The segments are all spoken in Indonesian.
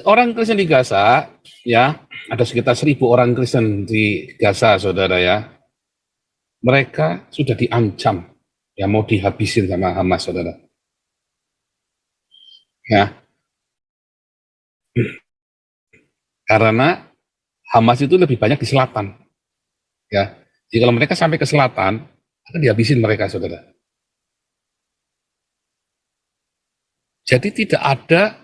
orang Kristen di Gaza, ya, ada sekitar 1.000 orang Kristen di Gaza, saudara ya. Mereka sudah diancam, ya mau dihabisin sama Hamas, saudara. Ya, karena Hamas itu lebih banyak di selatan, ya. Jadi kalau mereka sampai ke selatan, akan dihabisin mereka, saudara. Jadi tidak ada,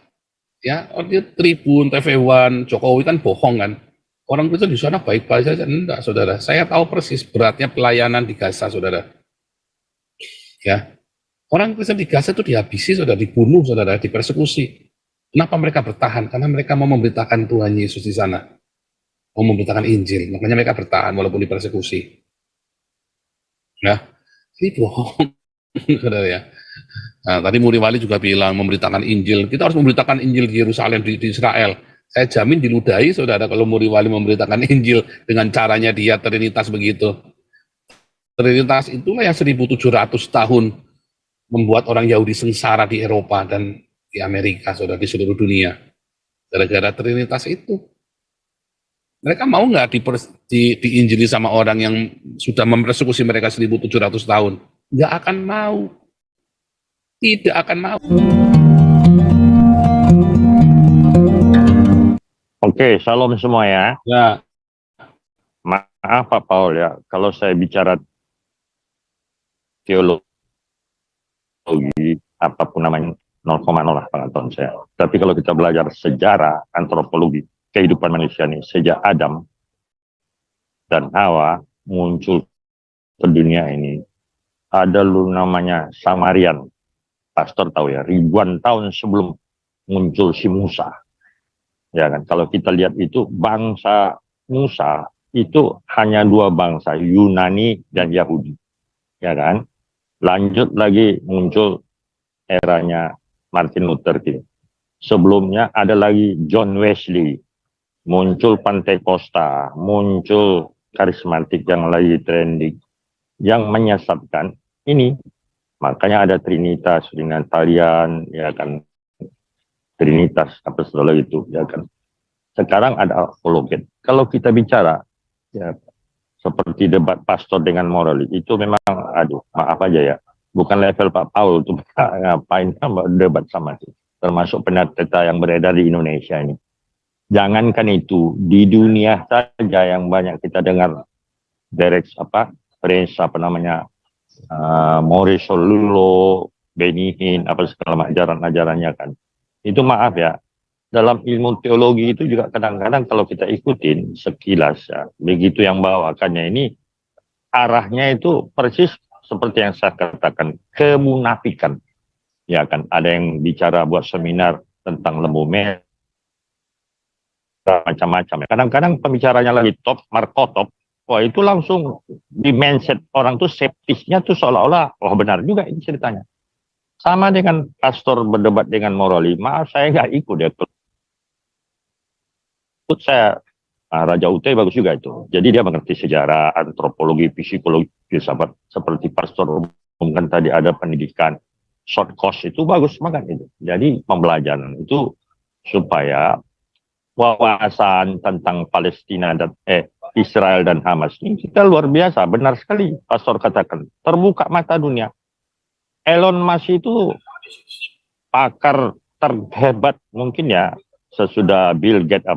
ya, Tribun, TV One, Jokowi kan bohong kan. Orang Kristen di sana baik-baik saja, enggak, saudara. Saya tahu persis beratnya pelayanan di Gaza, saudara. Ya, orang Kristen di Gaza itu dihabisi, saudara, dibunuh, saudara, dipersekusi. Kenapa mereka bertahan? Karena mereka mau memberitakan Tuhan Yesus di sana, mau memberitakan Injil. Makanya mereka bertahan walaupun dipersekusi. Ya, ini bohong, saudara ya. Nah, tadi Muri Wali juga bilang memberitakan Injil. Kita harus memberitakan Injil di Yerusalem, di Israel. Saya jamin diludahi, saudara, kalau Muri Wali memberitakan Injil dengan caranya dia Trinitas begitu. Trinitas itulah yang 1.700 tahun membuat orang Yahudi sengsara di Eropa dan di Amerika, saudara, di seluruh dunia. Gara-gara Trinitas itu. Mereka mau nggak diinjili sama orang yang sudah mempersekusi mereka 1.700 tahun? Nggak akan mau. Tidak akan mau. Oke, salam semua ya. Ya. Maaf Pak Paul ya, kalau saya bicara teologi, apapun namanya, 0,0 lah pengetahuan saya. Tapi kalau kita belajar sejarah, antropologi, kehidupan manusia ini, sejak Adam dan Hawa muncul ke dunia ini, ada namanya Samarian. Pastor tahu ya, ribuan tahun sebelum muncul si Musa. Ya kan, kalau kita lihat itu bangsa Musa itu hanya dua bangsa, Yunani dan Yahudi. Ya kan? Lanjut lagi muncul eranya Martin Luther King. Sebelumnya ada lagi John Wesley. Muncul Pantekosta, muncul karismatik yang lagi trending, yang menyesatkan ini. Makanya ada Trinitas, Trinitarian, ya kan, Trinitas, apa segala itu, ya kan. Sekarang ada apologet. Kalau kita bicara, ya, seperti debat pastor dengan moralis, itu memang, aduh, maaf aja ya, bukan level Pak Paul, itu ngapain debat sama itu. Termasuk pendeta yang beredar di Indonesia ini. Jangankan itu, di dunia saja yang banyak kita dengar, Derek, Prince, Maurice Lulo, Benny Hinn, apa segala ajaran-ajarannya kan. Itu maaf ya, dalam ilmu teologi itu juga kadang-kadang kalau kita ikutin sekilas ya, begitu yang bawakannya ini, arahnya itu persis seperti yang saya katakan, kemunafikan. Ya kan, ada yang bicara buat seminar tentang lembu merah, macam-macam. Kadang-kadang pembicaranya lagi top, markotop, wah itu langsung di mindset orang tuh skeptisnya tuh seolah-olah, wah benar juga ini ceritanya. Sama dengan pastor berdebat dengan morali, maaf saya nggak ikut ya. Ikut saya, Raja Utai bagus juga itu. Jadi dia mengerti sejarah, antropologi, psikologi, filsafat. Seperti pastor mungkin tadi ada pendidikan, short course itu bagus banget itu. Jadi pembelajaran itu supaya wawasan tentang Palestina dan Israel dan Hamas ini kita luar biasa, benar sekali pastor katakan, terbuka mata dunia. Elon Musk itu pakar terhebat mungkin ya sesudah Bill Gates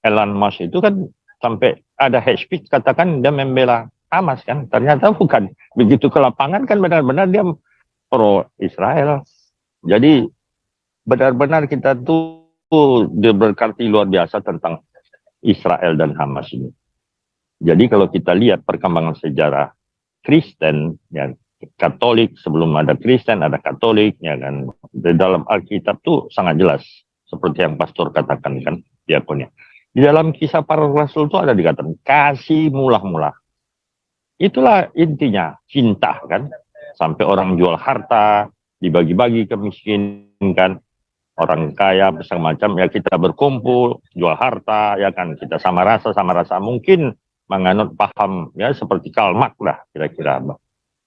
Elon Musk itu kan sampai ada hate speech katakan dia membela Hamas kan, ternyata bukan begitu ke lapangan kan benar-benar dia pro Israel. Jadi benar-benar kita tuh diberkati luar biasa tentang Israel dan Hamas ini. Jadi kalau kita lihat perkembangan sejarah Kristen, ya, Katolik, sebelum ada Kristen ada Katolik, ya kan. Di dalam Alkitab tuh sangat jelas seperti yang pastor katakan kan, diakonnya. Di dalam Kisah Para Rasul itu ada dikatakan kasih mula-mula. Itulah intinya cinta kan, sampai orang jual harta dibagi-bagi ke miskin kan. Orang kaya besar macam ya kita berkumpul jual harta ya kan, kita sama rasa mungkin menganut paham ya seperti Karl Marx lah kira-kira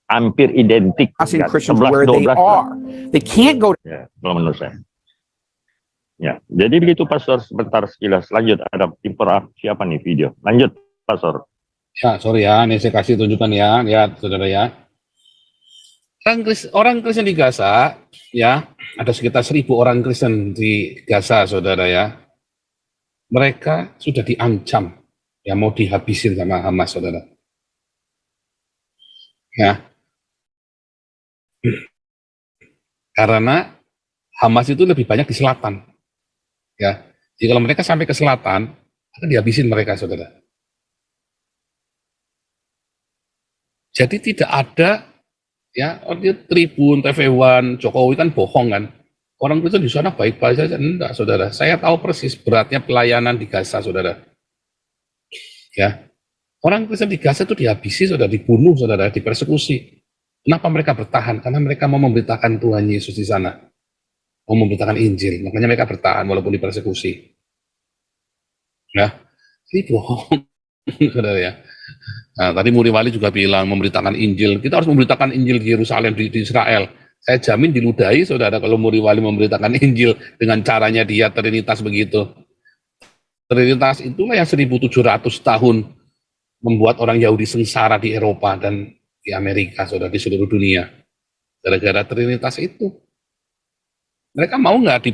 hampir identik kan? 11-12 They can't go ya, kalau menurut saya Ya, jadi begitu Pastor, sebentar sekilas lanjut, ada informasi apa nih video? Lanjut Pastor. Ya, sorry ya, ini saya kasih tunjukkan ya, lihat saudara ya. Orang Kristen di Gaza, ya, ada sekitar 1.000 orang Kristen di Gaza, saudara ya. Mereka sudah diancam, ya mau dihabisin sama Hamas, saudara. Ya, karena Hamas itu lebih banyak di selatan, ya. Jadi kalau mereka sampai ke selatan, akan dihabisin mereka, saudara. Jadi tidak ada, ya, Tribun, TV One, Jokowi kan bohong kan. Orang Kristen di sana baik-baik saja, enggak, saudara. Saya tahu persis beratnya pelayanan di Gaza, saudara. Ya, orang Kristen di Gaza itu dihabisi, saudara, dibunuh, saudara, dipersekusi. Kenapa mereka bertahan? Karena mereka mau memberitakan Tuhan Yesus di sana, mau memberitakan Injil. Makanya mereka bertahan walaupun dipersekusi. Ya, ini bohong, saudara ya. Nah, tadi Muri Wali juga bilang memberitakan Injil. Kita harus memberitakan Injil di Yerusalem, di Israel. Saya jamin diludahi, saudara, kalau Muri Wali memberitakan Injil dengan caranya dia Trinitas begitu. Trinitas itulah yang 1.700 tahun membuat orang Yahudi sengsara di Eropa dan di Amerika, saudara, di seluruh dunia. Gara-gara Trinitas itu. Mereka mau nggak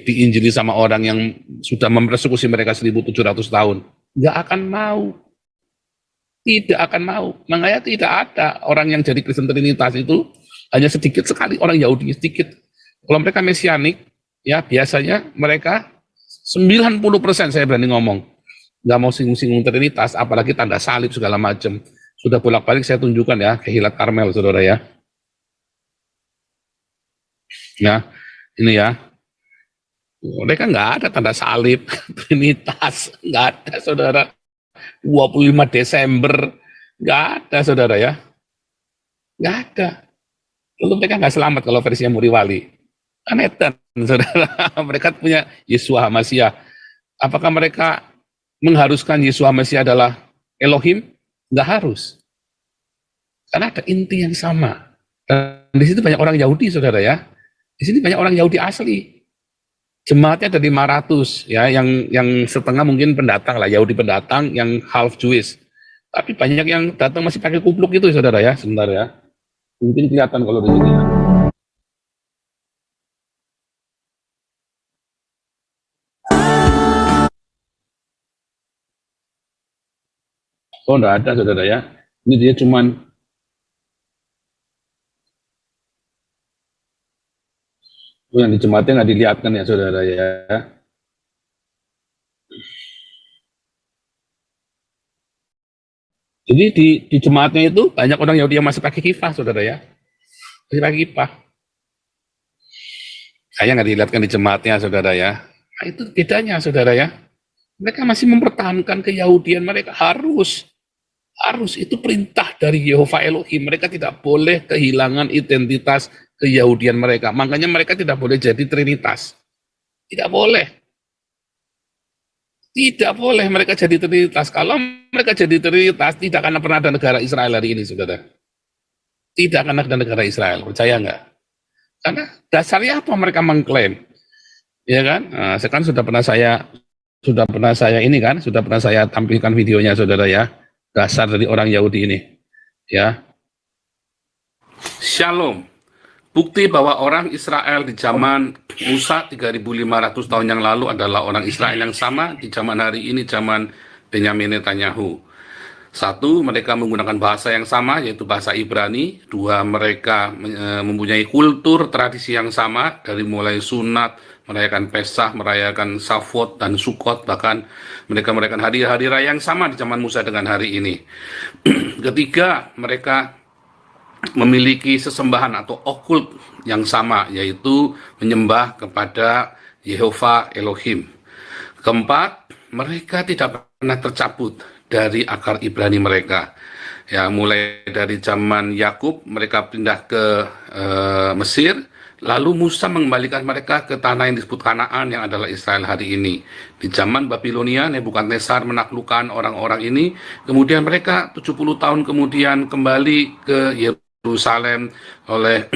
diinjili sama orang yang sudah mempersekusi mereka 1.700 tahun? Nggak akan mau. Tidak akan mau. Makanya tidak ada orang yang jadi Kristen Trinitas itu, hanya sedikit sekali orang Yahudi, sedikit. Kalau mereka Mesianik, ya biasanya mereka 90% saya berani ngomong. Nggak mau singgung-singgung Trinitas, apalagi tanda salib segala macam. Sudah bolak-balik saya tunjukkan ya, Kehilat Karmel, saudara ya. Ya, ini ya. Mereka nggak ada tanda salib, Trinitas, nggak ada, saudara. 25 Desember, nggak ada, saudara ya. Nggak ada. Lalu mereka nggak selamat kalau versinya Muri Wali. Kan edan, saudara. Mereka punya Yeshua Hamashiach. Apakah mereka mengharuskan Yeshua Hamashiach adalah Elohim? Nggak harus. Karena ada inti yang sama. Dan di situ banyak orang Yahudi, saudara ya. Di sini banyak orang Yahudi asli. Jemaatnya ada 500 ya, yang setengah mungkin pendatang lah, Yahudi pendatang yang half Jewish. Tapi banyak yang datang masih pakai kupluk itu, saudara ya. Sebentar ya. Mungkin kelihatan kalau di sini ya. Oh, enggak ada, saudara ya. Ini dia cuman yang di jemaatnya nggak dilihatkan ya, saudara ya. Jadi di jemaatnya itu banyak orang Yahudi yang masih pakai kifah, saudara ya. Masih pakai kifah. Kayaknya nggak dilihatkan di jemaatnya, saudara ya. Nah, itu bedanya, saudara ya. Mereka masih mempertahankan keyahudian mereka, harus itu perintah dari Yehova Elohim. Mereka tidak boleh kehilangan identitas keyahudian mereka. Makanya mereka tidak boleh jadi Trinitas. Tidak boleh. Tidak boleh mereka jadi Trinitas. Kalau mereka jadi Trinitas, tidak akan pernah ada negara Israel hari ini, saudara. Tidak akan ada negara Israel, percaya nggak? Karena dasarnya apa mereka mengklaim? Ya kan? Nah, sekarang sudah pernah saya tampilkan videonya, saudara ya. Dasar dari orang Yahudi ini, ya. Shalom. Bukti bahwa orang Israel di zaman Musa 3.500 tahun yang lalu adalah orang Israel yang sama di zaman hari ini, zaman Benyamin Netanyahu. Satu, mereka menggunakan bahasa yang sama, yaitu bahasa Ibrani. Dua, mereka mempunyai kultur, tradisi yang sama, dari mulai sunat, merayakan Pesah, merayakan Safot dan Sukot, bahkan mereka merayakan hari-hari raya yang sama di zaman Musa dengan hari ini. Ketiga, mereka memiliki sesembahan atau okult yang sama, yaitu menyembah kepada Yehova Elohim. Keempat, mereka tidak pernah tercabut dari akar Ibrani mereka. Ya, mulai dari zaman Yakub mereka pindah ke Mesir, lalu Musa mengembalikan mereka ke tanah yang disebut Kanaan yang adalah Israel hari ini. Di zaman Babilonia, Nebukadnezar menaklukkan orang-orang ini, kemudian mereka 70 tahun kemudian kembali ke Yerusalem oleh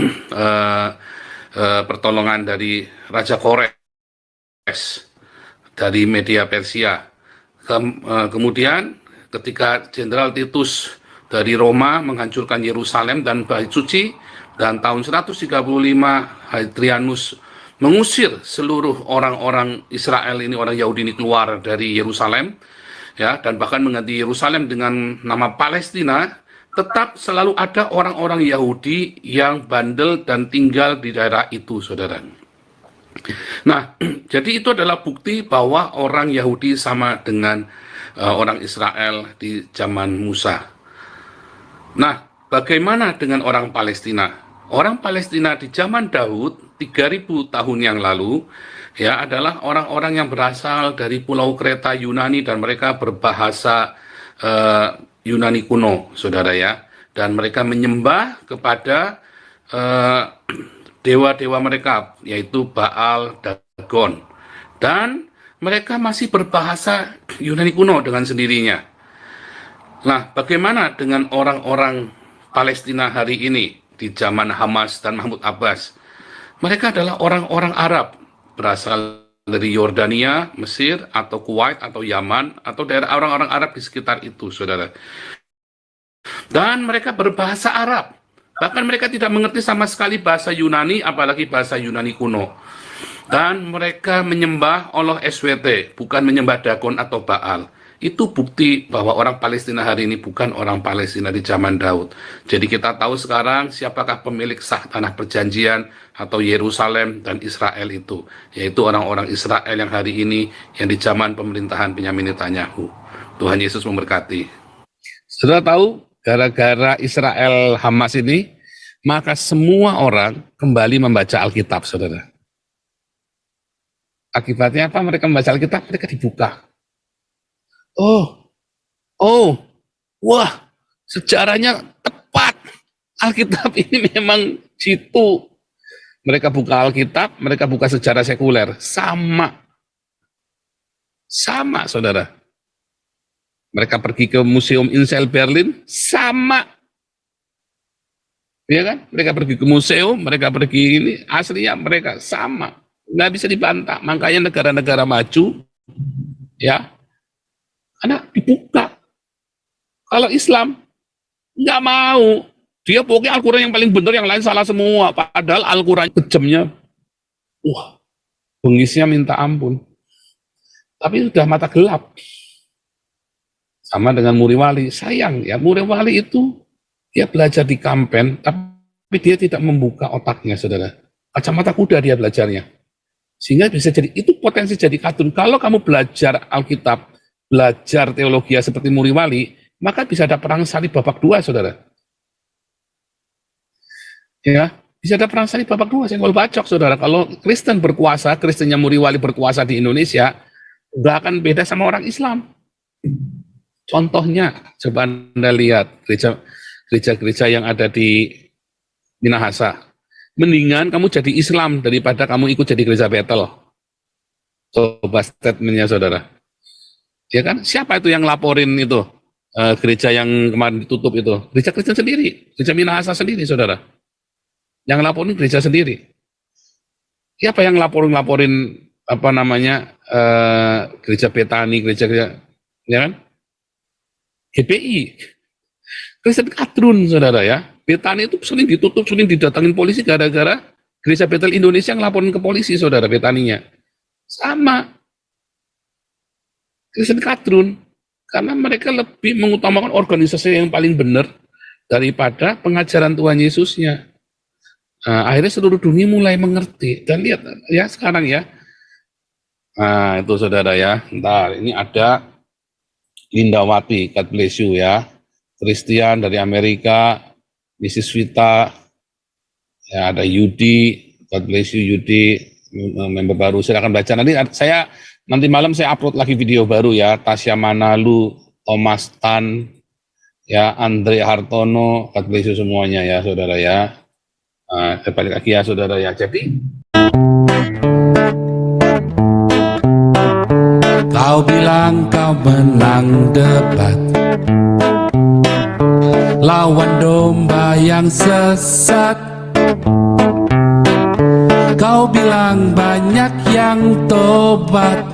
pertolongan dari Raja Koreh. dari media Persia. Kemudian ketika Jenderal Titus dari Roma menghancurkan Yerusalem dan Bait Suci, dan tahun 135 Hadrianus mengusir seluruh orang-orang Israel ini, orang Yahudi ini keluar dari Yerusalem, ya, dan bahkan mengganti Yerusalem dengan nama Palestina. Tetap selalu ada orang-orang Yahudi yang bandel dan tinggal di daerah itu, saudara. Nah, jadi itu adalah bukti bahwa orang Yahudi sama dengan orang Israel di zaman Musa. Nah, bagaimana dengan orang Palestina? Orang Palestina di zaman Daud 3000 tahun yang lalu ya adalah orang-orang yang berasal dari Pulau Kreta Yunani, dan mereka berbahasa Yunani kuno, saudara ya. Dan mereka menyembah kepada dewa-dewa mereka, yaitu Baal, Dagon. Dan mereka masih berbahasa Yunani kuno dengan sendirinya. Nah, bagaimana dengan orang-orang Palestina hari ini di zaman Hamas dan Mahmud Abbas? Mereka adalah orang-orang Arab, berasal dari Yordania, Mesir, atau Kuwait, atau Yaman, atau daerah orang-orang Arab di sekitar itu, saudara. Dan mereka berbahasa Arab. Bahkan mereka tidak mengerti sama sekali bahasa Yunani, apalagi bahasa Yunani kuno. Dan mereka menyembah Allah SWT, bukan menyembah Dagon atau Baal. Itu bukti bahwa orang Palestina hari ini bukan orang Palestina di zaman Daud. Jadi kita tahu sekarang siapakah pemilik sah tanah perjanjian atau Yerusalem dan Israel itu, yaitu orang-orang Israel yang hari ini yang di zaman pemerintahan Benyamin Netanyahu. Tuhan Yesus memberkati. Sudah tahu, gara-gara Israel Hamas ini, maka semua orang kembali membaca Alkitab, saudara. Akibatnya apa? Mereka membaca Alkitab, mereka dibuka. Wah, sejarahnya tepat. Alkitab ini memang jitu. Mereka buka Alkitab, mereka buka sejarah sekuler. Sama, saudara. Mereka pergi ke Museum Insel Berlin, sama. Ya kan? Mereka pergi ke museum, mereka pergi ini, aslinya mereka sama. Nggak bisa dibantah. Makanya negara-negara maju, ya, karena dibuka. Kalau Islam nggak mau, dia pokoknya Al-Quran yang paling benar, yang lain salah semua. Padahal Al-Quran kejamnya, wah, bengisnya minta ampun. Tapi sudah mata gelap. Sama dengan Muri Wali. Sayang ya, Muri Wali itu dia belajar di Kampen, tapi dia tidak membuka otaknya, saudara. Kacamata kuda dia belajarnya. Sehingga bisa jadi, itu potensi jadi katun. Kalau kamu belajar Alkitab, belajar teologi seperti Muri Wali, maka bisa ada perang salib babak 2, saudara. Ya, bisa ada perang salib babak 2, senggol bacok, saudara. Kalau Kristen berkuasa, Kristennya Muri Wali berkuasa di Indonesia, nggak akan beda sama orang Islam. Contohnya, coba Anda lihat gereja-gereja yang ada di Minahasa. Mendingan kamu jadi Islam daripada kamu ikut jadi gereja Betel. Coba statementnya, saudara. Ya kan? Siapa itu yang laporin itu? Gereja yang kemarin ditutup itu? Gereja Kristen sendiri. Gereja Minahasa sendiri, saudara. Yang laporin gereja sendiri. Siapa yang laporin apa namanya, gereja Betani, gereja, ya kan? GPI. Kristen Kadrun, saudara ya. Betani itu sering ditutup, sering didatangin polisi gara-gara gereja Betel Indonesia yang laporin ke polisi, saudara, Betaninya. Sama. Kristen Kadrun, karena mereka lebih mengutamakan organisasi yang paling benar daripada pengajaran Tuhan Yesusnya. Nah, akhirnya seluruh dunia mulai mengerti. Dan lihat ya sekarang ya. Nah, itu saudara ya. Ntar ini ada Lindawati, God bless you ya. Christian dari Amerika, Mrs. Vita, ya ada Yudi, God bless you Yudi, member baru. Silakan baca. Nanti malam saya upload lagi video baru ya. Tasya Manalu, Thomas Tan, ya Andre Hartono, God bless you semuanya ya saudara ya. Saya balik lagi ya saudara ya. Jadi kau bilang kau menang debat lawan domba yang sesat. Kau Kau bilang banyak yang tobat.